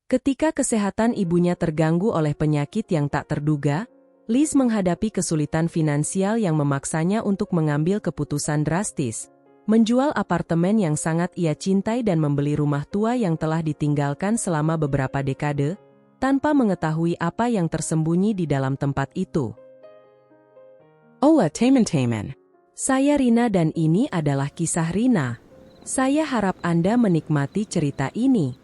Ketika kesehatan ibunya terganggu oleh penyakit yang tak terduga, Liz menghadapi kesulitan finansial yang memaksanya untuk mengambil keputusan drastis, menjual apartemen yang sangat ia cintai dan membeli rumah tua yang telah ditinggalkan selama beberapa dekade, tanpa mengetahui apa yang tersembunyi di dalam tempat itu. Hola teman-teman. Saya Rina dan ini adalah kisah Rina. Saya harap Anda menikmati cerita ini.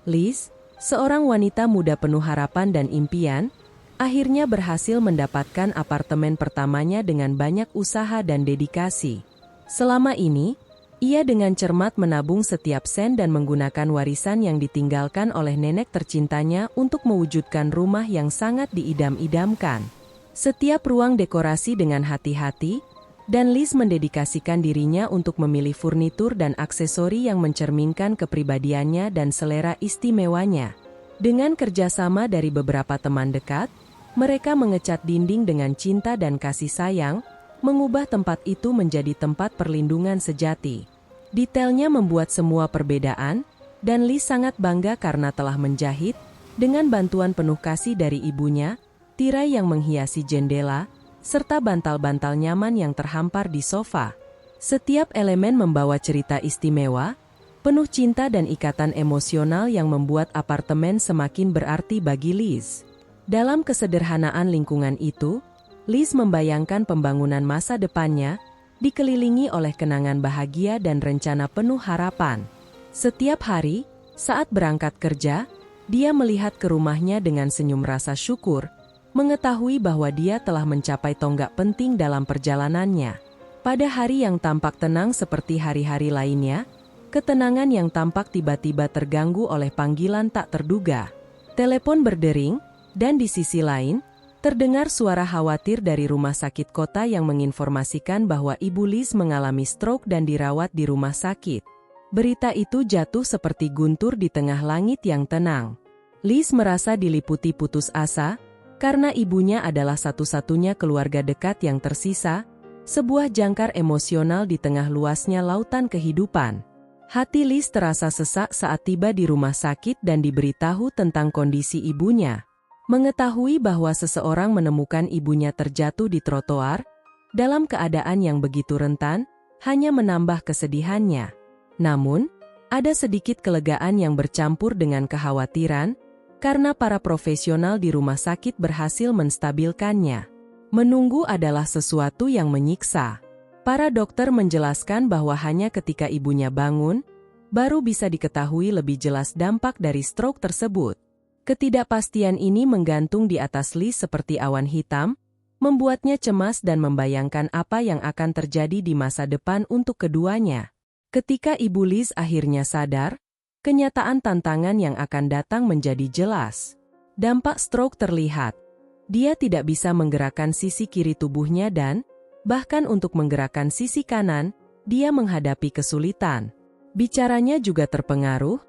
Liz, seorang wanita muda penuh harapan dan impian, akhirnya berhasil mendapatkan apartemen pertamanya dengan banyak usaha dan dedikasi. Selama ini, ia dengan cermat menabung setiap sen dan menggunakan warisan yang ditinggalkan oleh nenek tercintanya untuk mewujudkan rumah yang sangat diidam-idamkan. Setiap ruang dekorasi dengan hati-hati, dan Liz mendedikasikan dirinya untuk memilih furnitur dan aksesori yang mencerminkan kepribadiannya dan selera istimewanya. Dengan kerjasama dari beberapa teman dekat, mereka mengecat dinding dengan cinta dan kasih sayang, mengubah tempat itu menjadi tempat perlindungan sejati. Detailnya membuat semua perbedaan, dan Liz sangat bangga karena telah menjahit, dengan bantuan penuh kasih dari ibunya, tirai yang menghiasi jendela, serta bantal-bantal nyaman yang terhampar di sofa. Setiap elemen membawa cerita istimewa, penuh cinta dan ikatan emosional yang membuat apartemen semakin berarti bagi Liz. Dalam kesederhanaan lingkungan itu, Liz membayangkan pembangunan masa depannya, dikelilingi oleh kenangan bahagia dan rencana penuh harapan. Setiap hari, saat berangkat kerja, dia melihat ke rumahnya dengan senyum rasa syukur, mengetahui bahwa dia telah mencapai tonggak penting dalam perjalanannya. Pada hari yang tampak tenang seperti hari-hari lainnya, ketenangan yang tampak tiba-tiba terganggu oleh panggilan tak terduga. Telepon berdering, dan di sisi lain, terdengar suara khawatir dari rumah sakit kota yang menginformasikan bahwa Ibu Liz mengalami stroke dan dirawat di rumah sakit. Berita itu jatuh seperti guntur di tengah langit yang tenang. Liz merasa diliputi putus asa, karena ibunya adalah satu-satunya keluarga dekat yang tersisa, sebuah jangkar emosional di tengah luasnya lautan kehidupan. Hati Liz terasa sesak saat tiba di rumah sakit dan diberitahu tentang kondisi ibunya. Mengetahui bahwa seseorang menemukan ibunya terjatuh di trotoar, dalam keadaan yang begitu rentan, hanya menambah kesedihannya. Namun, ada sedikit kelegaan yang bercampur dengan kekhawatiran, karena para profesional di rumah sakit berhasil menstabilkannya. Menunggu adalah sesuatu yang menyiksa. Para dokter menjelaskan bahwa hanya ketika ibunya bangun, baru bisa diketahui lebih jelas dampak dari stroke tersebut. Ketidakpastian ini menggantung di atas Liz seperti awan hitam, membuatnya cemas dan membayangkan apa yang akan terjadi di masa depan untuk keduanya. Ketika Ibu Liz akhirnya sadar, kenyataan tantangan yang akan datang menjadi jelas. Dampak stroke terlihat. Dia tidak bisa menggerakkan sisi kiri tubuhnya dan, bahkan untuk menggerakkan sisi kanan, dia menghadapi kesulitan. Bicaranya juga terpengaruh,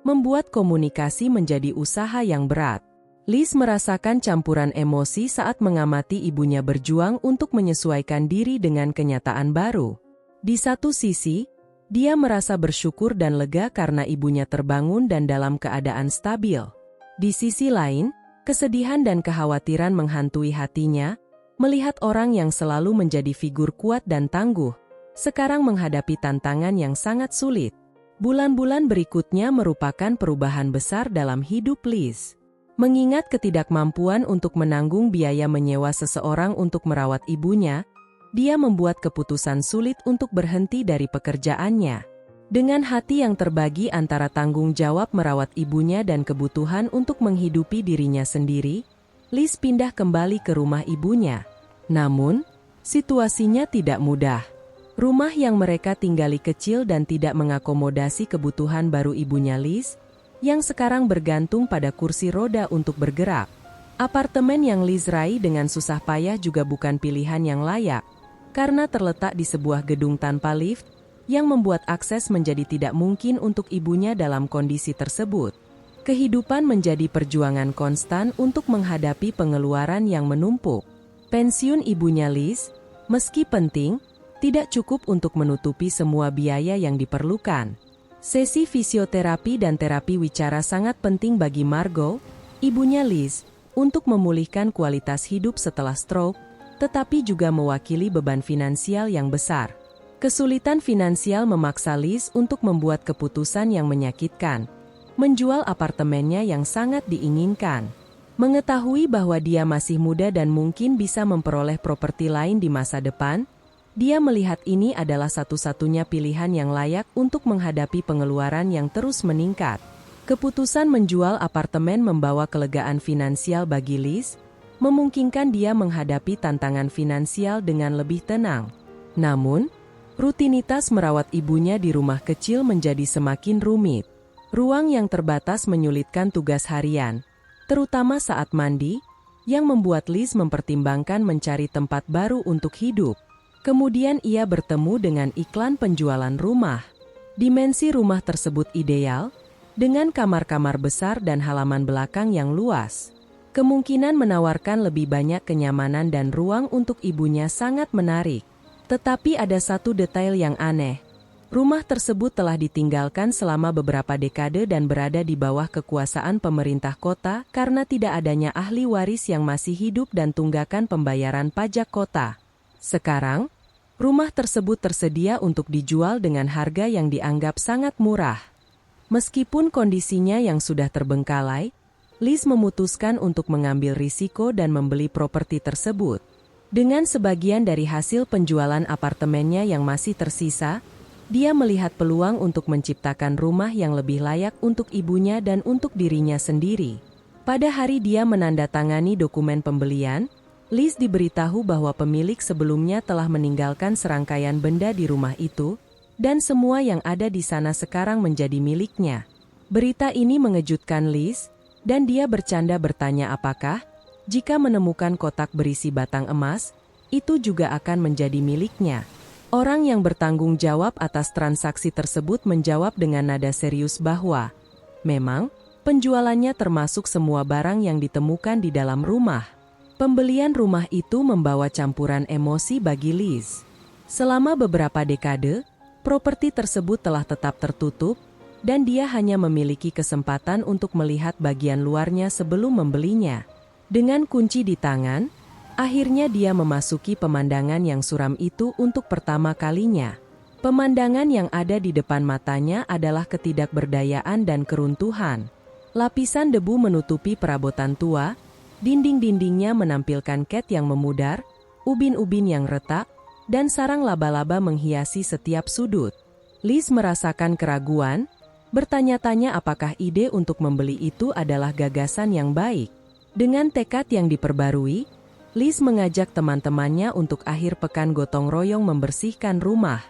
membuat komunikasi menjadi usaha yang berat. Liz merasakan campuran emosi saat mengamati ibunya berjuang untuk menyesuaikan diri dengan kenyataan baru. Di satu sisi, dia merasa bersyukur dan lega karena ibunya terbangun dan dalam keadaan stabil. Di sisi lain, kesedihan dan kekhawatiran menghantui hatinya, melihat orang yang selalu menjadi figur kuat dan tangguh, sekarang menghadapi tantangan yang sangat sulit. Bulan-bulan berikutnya merupakan perubahan besar dalam hidup Liz. Mengingat ketidakmampuan untuk menanggung biaya menyewa seseorang untuk merawat ibunya, dia membuat keputusan sulit untuk berhenti dari pekerjaannya. Dengan hati yang terbagi antara tanggung jawab merawat ibunya dan kebutuhan untuk menghidupi dirinya sendiri, Liz pindah kembali ke rumah ibunya. Namun, situasinya tidak mudah. Rumah yang mereka tinggali kecil dan tidak mengakomodasi kebutuhan baru ibunya Liz, yang sekarang bergantung pada kursi roda untuk bergerak. Apartemen yang Liz raih dengan susah payah juga bukan pilihan yang layak, karena terletak di sebuah gedung tanpa lift, yang membuat akses menjadi tidak mungkin untuk ibunya dalam kondisi tersebut. Kehidupan menjadi perjuangan konstan untuk menghadapi pengeluaran yang menumpuk. Pensiun ibunya Liz, meski penting, tidak cukup untuk menutupi semua biaya yang diperlukan. Sesi fisioterapi dan terapi wicara sangat penting bagi Margot, ibunya Liz, untuk memulihkan kualitas hidup setelah stroke, tetapi juga mewakili beban finansial yang besar. Kesulitan finansial memaksa Liz untuk membuat keputusan yang menyakitkan, menjual apartemennya yang sangat diinginkan. Mengetahui bahwa dia masih muda dan mungkin bisa memperoleh properti lain di masa depan, dia melihat ini adalah satu-satunya pilihan yang layak untuk menghadapi pengeluaran yang terus meningkat. Keputusan menjual apartemen membawa kelegaan finansial bagi Liz, memungkinkan dia menghadapi tantangan finansial dengan lebih tenang. Namun, rutinitas merawat ibunya di rumah kecil menjadi semakin rumit. Ruang yang terbatas menyulitkan tugas harian, terutama saat mandi, yang membuat Liz mempertimbangkan mencari tempat baru untuk hidup. Kemudian ia bertemu dengan iklan penjualan rumah. Dimensi rumah tersebut ideal, dengan kamar-kamar besar dan halaman belakang yang luas. Kemungkinan menawarkan lebih banyak kenyamanan dan ruang untuk ibunya sangat menarik. Tetapi ada satu detail yang aneh. Rumah tersebut telah ditinggalkan selama beberapa dekade dan berada di bawah kekuasaan pemerintah kota karena tidak adanya ahli waris yang masih hidup dan tunggakan pembayaran pajak kota. Sekarang, rumah tersebut tersedia untuk dijual dengan harga yang dianggap sangat murah. Meskipun kondisinya yang sudah terbengkalai, Liz memutuskan untuk mengambil risiko dan membeli properti tersebut. Dengan sebagian dari hasil penjualan apartemennya yang masih tersisa, dia melihat peluang untuk menciptakan rumah yang lebih layak untuk ibunya dan untuk dirinya sendiri. Pada hari dia menandatangani dokumen pembelian, Liz diberitahu bahwa pemilik sebelumnya telah meninggalkan serangkaian benda di rumah itu, dan semua yang ada di sana sekarang menjadi miliknya. Berita ini mengejutkan Liz, dan dia bercanda bertanya apakah, jika menemukan kotak berisi batang emas, itu juga akan menjadi miliknya. Orang yang bertanggung jawab atas transaksi tersebut menjawab dengan nada serius bahwa, memang, penjualannya termasuk semua barang yang ditemukan di dalam rumah. Pembelian rumah itu membawa campuran emosi bagi Liz. Selama beberapa dekade, properti tersebut telah tetap tertutup, dan dia hanya memiliki kesempatan untuk melihat bagian luarnya sebelum membelinya. Dengan kunci di tangan, akhirnya dia memasuki pemandangan yang suram itu untuk pertama kalinya. Pemandangan yang ada di depan matanya adalah ketidakberdayaan dan keruntuhan. Lapisan debu menutupi perabotan tua, dinding-dindingnya menampilkan cat yang memudar, ubin-ubin yang retak, dan sarang laba-laba menghiasi setiap sudut. Liz merasakan keraguan, bertanya-tanya apakah ide untuk membeli itu adalah gagasan yang baik. Dengan tekad yang diperbarui, Liz mengajak teman-temannya untuk akhir pekan gotong royong membersihkan rumah.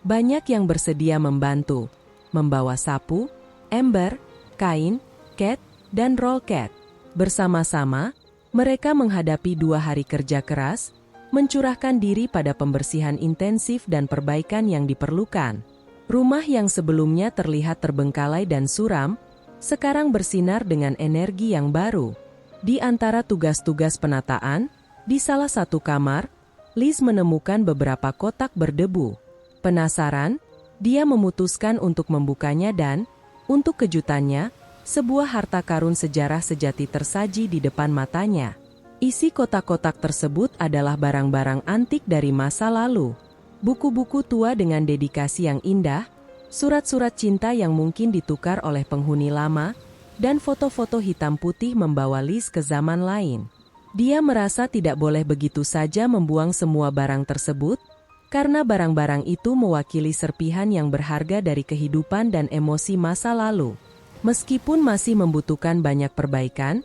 Banyak yang bersedia membantu, membawa sapu, ember, kain, cat, dan roll cat. Bersama-sama, mereka menghadapi 2 hari kerja keras, mencurahkan diri pada pembersihan intensif dan perbaikan yang diperlukan. Rumah yang sebelumnya terlihat terbengkalai dan suram, sekarang bersinar dengan energi yang baru. Di antara tugas-tugas penataan, di salah satu kamar, Liz menemukan beberapa kotak berdebu. Penasaran, dia memutuskan untuk membukanya dan, untuk kejutannya, sebuah harta karun sejarah sejati tersaji di depan matanya. Isi kotak-kotak tersebut adalah barang-barang antik dari masa lalu. Buku-buku tua dengan dedikasi yang indah, surat-surat cinta yang mungkin ditukar oleh penghuni lama, dan foto-foto hitam putih membawa Liz ke zaman lain. Dia merasa tidak boleh begitu saja membuang semua barang tersebut, karena barang-barang itu mewakili serpihan yang berharga dari kehidupan dan emosi masa lalu. Meskipun masih membutuhkan banyak perbaikan,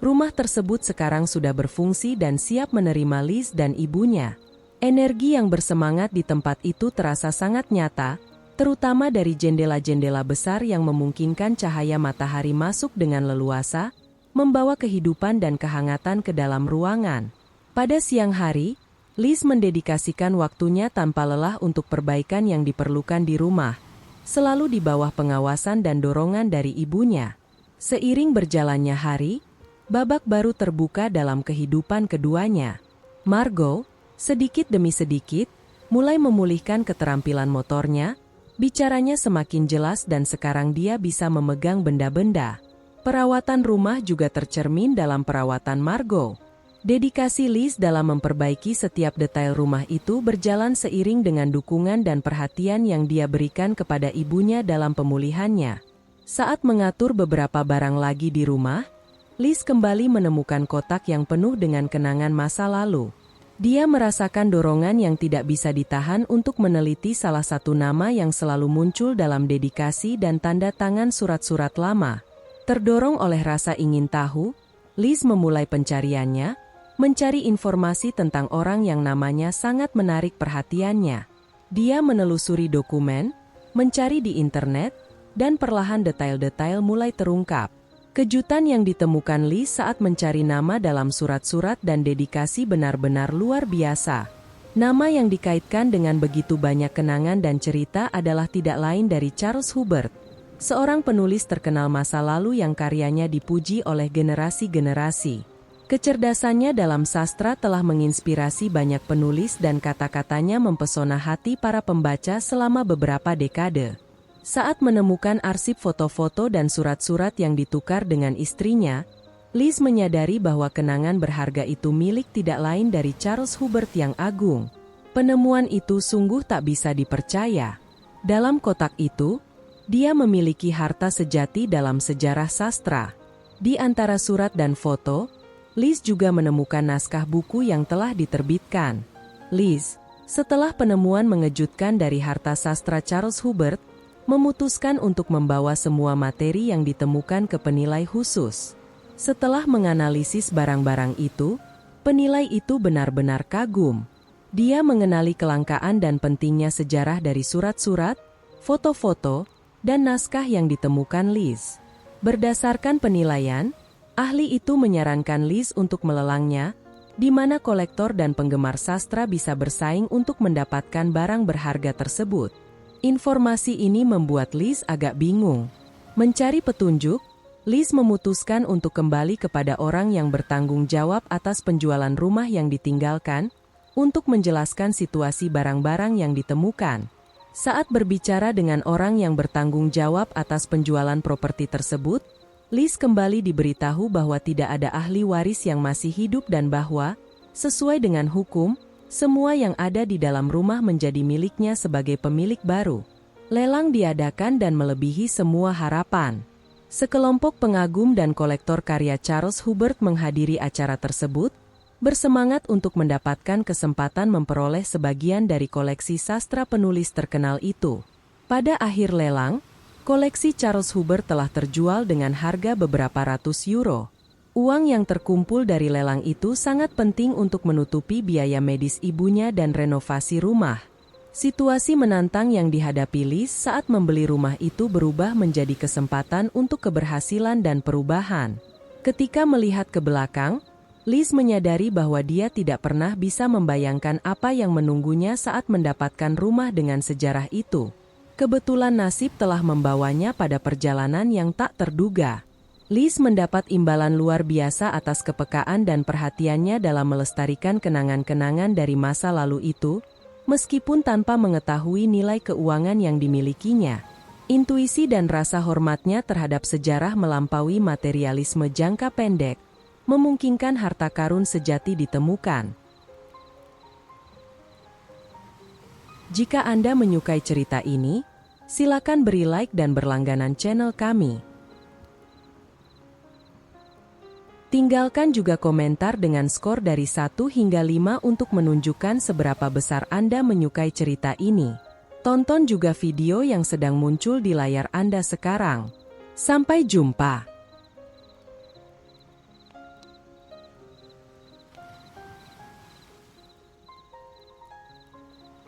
rumah tersebut sekarang sudah berfungsi dan siap menerima Liz dan ibunya. Energi yang bersemangat di tempat itu terasa sangat nyata, terutama dari jendela-jendela besar yang memungkinkan cahaya matahari masuk dengan leluasa, membawa kehidupan dan kehangatan ke dalam ruangan. Pada siang hari, Liz mendedikasikan waktunya tanpa lelah untuk perbaikan yang diperlukan di rumah, selalu di bawah pengawasan dan dorongan dari ibunya. Seiring berjalannya hari, babak baru terbuka dalam kehidupan keduanya. Margot, sedikit demi sedikit, mulai memulihkan keterampilan motornya, Bicaranya semakin jelas dan sekarang dia bisa memegang benda-benda. Perawatan rumah juga tercermin dalam perawatan Margot. Dedikasi Liz dalam memperbaiki setiap detail rumah itu berjalan seiring dengan dukungan dan perhatian yang dia berikan kepada ibunya dalam pemulihannya. Saat mengatur beberapa barang lagi di rumah, Liz kembali menemukan kotak yang penuh dengan kenangan masa lalu. Dia merasakan dorongan yang tidak bisa ditahan untuk meneliti salah satu nama yang selalu muncul dalam dedikasi dan tanda tangan surat-surat lama. Terdorong oleh rasa ingin tahu, Liz memulai pencariannya, mencari informasi tentang orang yang namanya sangat menarik perhatiannya. Dia menelusuri dokumen, mencari di internet, dan perlahan detail-detail mulai terungkap. Kejutan yang ditemukan Liz saat mencari nama dalam surat-surat dan dedikasi benar-benar luar biasa. Nama yang dikaitkan dengan begitu banyak kenangan dan cerita adalah tidak lain dari Charles Hubert, seorang penulis terkenal masa lalu yang karyanya dipuji oleh generasi-generasi. Kecerdasannya dalam sastra telah menginspirasi banyak penulis dan kata-katanya mempesona hati para pembaca selama beberapa dekade. Saat menemukan arsip foto-foto dan surat-surat yang ditukar dengan istrinya, Liz menyadari bahwa kenangan berharga itu milik tidak lain dari Charles Hubert yang agung. Penemuan itu sungguh tak bisa dipercaya. Dalam kotak itu, dia memiliki harta sejati dalam sejarah sastra. Di antara surat dan foto, Liz juga menemukan naskah buku yang telah diterbitkan. Liz, setelah penemuan mengejutkan dari harta sastra Charles Hubert, memutuskan untuk membawa semua materi yang ditemukan ke penilai khusus. Setelah menganalisis barang-barang itu, penilai itu benar-benar kagum. Dia mengenali kelangkaan dan pentingnya sejarah dari surat-surat, foto-foto, dan naskah yang ditemukan Liz. Berdasarkan penilaian, ahli itu menyarankan Liz untuk melelangnya, di mana kolektor dan penggemar sastra bisa bersaing untuk mendapatkan barang berharga tersebut. Informasi ini membuat Liz agak bingung. Mencari petunjuk, Liz memutuskan untuk kembali kepada orang yang bertanggung jawab atas penjualan rumah yang ditinggalkan, untuk menjelaskan situasi barang-barang yang ditemukan. Saat berbicara dengan orang yang bertanggung jawab atas penjualan properti tersebut, Liz kembali diberitahu bahwa tidak ada ahli waris yang masih hidup dan bahwa, sesuai dengan hukum, semua yang ada di dalam rumah menjadi miliknya sebagai pemilik baru. Lelang diadakan dan melebihi semua harapan. Sekelompok pengagum dan kolektor karya Charles Hubert menghadiri acara tersebut, bersemangat untuk mendapatkan kesempatan memperoleh sebagian dari koleksi sastra penulis terkenal itu. Pada akhir lelang, koleksi Charles Hubert telah terjual dengan harga beberapa ratus euro. Uang yang terkumpul dari lelang itu sangat penting untuk menutupi biaya medis ibunya dan renovasi rumah. Situasi menantang yang dihadapi Liz saat membeli rumah itu berubah menjadi kesempatan untuk keberhasilan dan perubahan. Ketika melihat ke belakang, Liz menyadari bahwa dia tidak pernah bisa membayangkan apa yang menunggunya saat mendapatkan rumah dengan sejarah itu. Kebetulan nasib telah membawanya pada perjalanan yang tak terduga. Liz mendapat imbalan luar biasa atas kepekaan dan perhatiannya dalam melestarikan kenangan-kenangan dari masa lalu itu, meskipun tanpa mengetahui nilai keuangan yang dimilikinya. Intuisi dan rasa hormatnya terhadap sejarah melampaui materialisme jangka pendek, memungkinkan harta karun sejati ditemukan. Jika Anda menyukai cerita ini, silakan beri like dan berlangganan channel kami. Tinggalkan juga komentar dengan skor dari 1 hingga 5 untuk menunjukkan seberapa besar Anda menyukai cerita ini. Tonton juga video yang sedang muncul di layar Anda sekarang. Sampai jumpa!